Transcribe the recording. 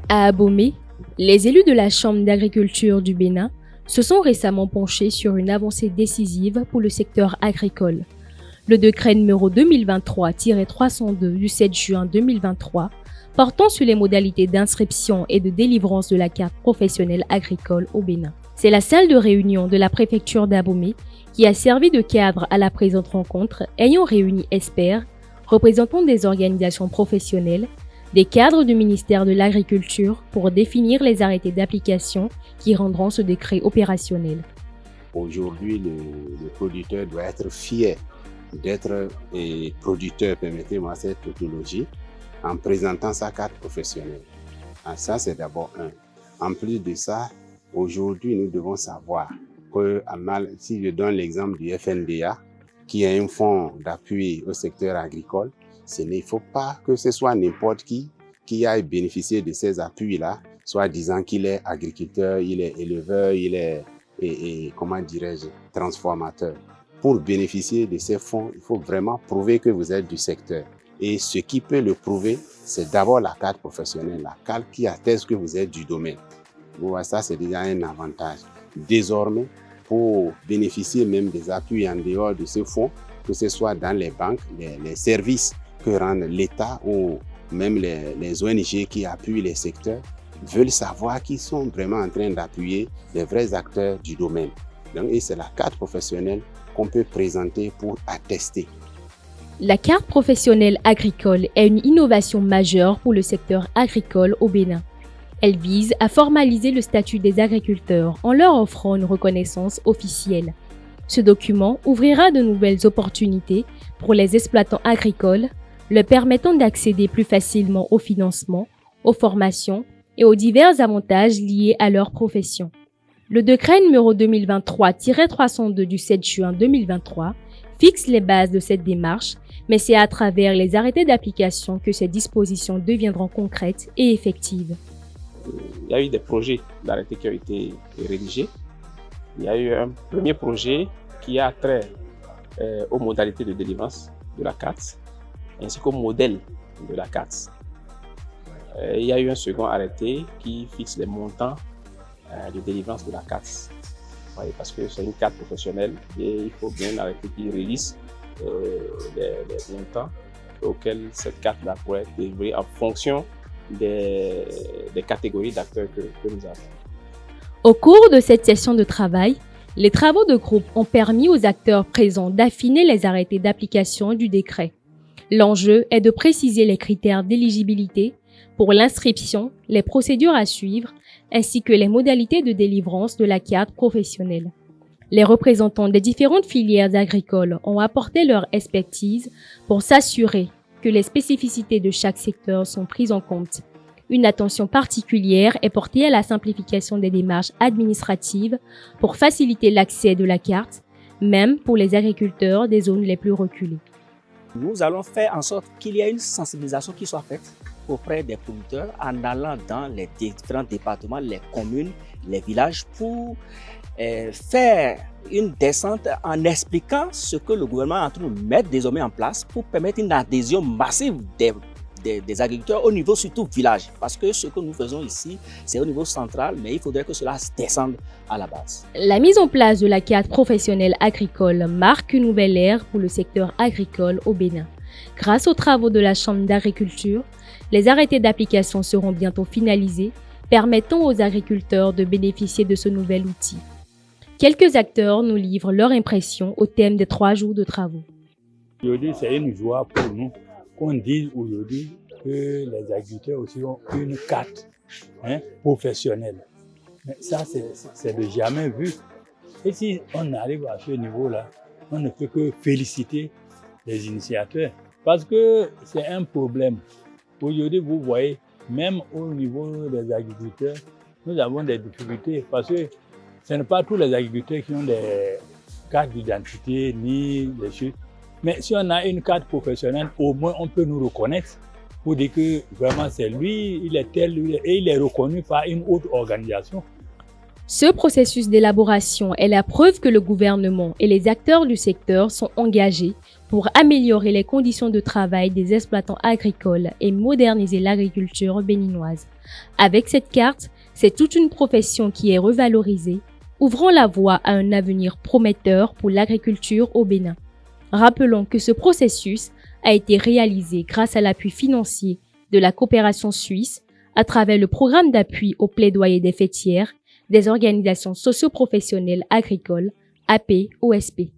À Abomey, les élus de la Chambre d'agriculture du Bénin se sont récemment penchés sur une avancée décisive pour le secteur agricole. Le décret numéro 2023-302 du 7 juin 2023 portant sur les modalités d'inscription et de délivrance de la carte professionnelle agricole au Bénin. C'est la salle de réunion de la préfecture d'Abomey qui a servi de cadre à la présente rencontre, ayant réuni experts, représentants des organisations professionnelles, des cadres du ministère de l'Agriculture pour définir les arrêtés d'application qui rendront ce décret opérationnel. Aujourd'hui, le producteur doit être fier d'être producteur, permettez-moi cette tautologie, en présentant sa carte professionnelle. Ça, c'est d'abord un. En plus de ça, aujourd'hui, nous devons savoir que, si je donne l'exemple du FNDA, qui est un fonds d'appui au secteur agricole, il ne faut pas que ce soit n'importe qui aille bénéficier de ces appuis-là, soit disant qu'il est agriculteur, il est éleveur, il est, comment dirais-je, transformateur. Pour bénéficier de ces fonds, il faut vraiment prouver que vous êtes du secteur. Et ce qui peut le prouver, c'est d'abord la carte professionnelle, la carte qui atteste que vous êtes du domaine. Vous voyez, ça, c'est déjà un avantage. Désormais, pour bénéficier même des appuis en dehors de ce fonds, que ce soit dans les banques, les services que rend l'État ou même les ONG qui appuient les secteurs, veulent savoir qu'ils sont vraiment en train d'appuyer les vrais acteurs du domaine. Donc, et c'est la carte professionnelle qu'on peut présenter pour attester. La carte professionnelle agricole est une innovation majeure pour le secteur agricole au Bénin. Elle vise à formaliser le statut des agriculteurs en leur offrant une reconnaissance officielle. Ce document ouvrira de nouvelles opportunités pour les exploitants agricoles, leur permettant d'accéder plus facilement au financement, aux formations et aux divers avantages liés à leur profession. Le décret numéro 2023-302 du 7 juin 2023 fixe les bases de cette démarche, mais c'est à travers les arrêtés d'application que ces dispositions deviendront concrètes et effectives. Il y a eu des projets d'arrêtés qui ont été rédigés. Il y a eu un premier projet qui a trait aux modalités de délivrance de la carte, ainsi qu'au modèle de la carte. Il y a eu un second arrêté qui fixe les montants de délivrance de la carte. Oui, parce que c'est une carte professionnelle et il faut bien arrêter qui régisse les montants auxquels cette carte-là pourrait être délivrée en fonction des catégories d'acteurs que nous avons. Au cours de cette session de travail, les travaux de groupe ont permis aux acteurs présents d'affiner les arrêtés d'application du décret. L'enjeu est de préciser les critères d'éligibilité pour l'inscription, les procédures à suivre, ainsi que les modalités de délivrance de la carte professionnelle. Les représentants des différentes filières agricoles ont apporté leur expertise pour s'assurer que les spécificités de chaque secteur sont prises en compte. Une attention particulière est portée à la simplification des démarches administratives pour faciliter l'accès de la carte, même pour les agriculteurs des zones les plus reculées. Nous allons faire en sorte qu'il y ait une sensibilisation qui soit faite auprès des producteurs en allant dans les différents départements, les communes, les villages pour faire une descente en expliquant ce que le gouvernement est en train de mettre désormais en place pour permettre une adhésion massive des agriculteurs au niveau surtout village. Parce que ce que nous faisons ici, c'est au niveau central, mais il faudrait que cela se descende à la base. La mise en place de la carte professionnelle agricole marque une nouvelle ère pour le secteur agricole au Bénin. Grâce aux travaux de la Chambre d'agriculture, les arrêtés d'application seront bientôt finalisés, permettant aux agriculteurs de bénéficier de ce nouvel outil. Quelques acteurs nous livrent leur impression au thème des 3 jours de travaux. Aujourd'hui, c'est une joie pour nous qu'on dise aujourd'hui que les agriculteurs aussi ont une carte professionnelle. Mais ça, c'est de jamais vu. Et si on arrive à ce niveau-là, on ne peut que féliciter les initiateurs. Parce que c'est un problème. Aujourd'hui, vous voyez, même au niveau des agriculteurs, nous avons des difficultés parce que ce n'est pas tous les agriculteurs qui ont des cartes d'identité ni des choses. Mais si on a une carte professionnelle, au moins on peut nous reconnaître pour dire que vraiment c'est lui, il est tel, et il est reconnu par une autre organisation. Ce processus d'élaboration est la preuve que le gouvernement et les acteurs du secteur sont engagés pour améliorer les conditions de travail des exploitants agricoles et moderniser l'agriculture béninoise. Avec cette carte, c'est toute une profession qui est revalorisée, ouvrant la voie à un avenir prometteur pour l'agriculture au Bénin. Rappelons que ce processus a été réalisé grâce à l'appui financier de la coopération suisse à travers le programme d'appui au plaidoyer des fêtières des organisations socio-professionnelles agricoles, AP-OSP.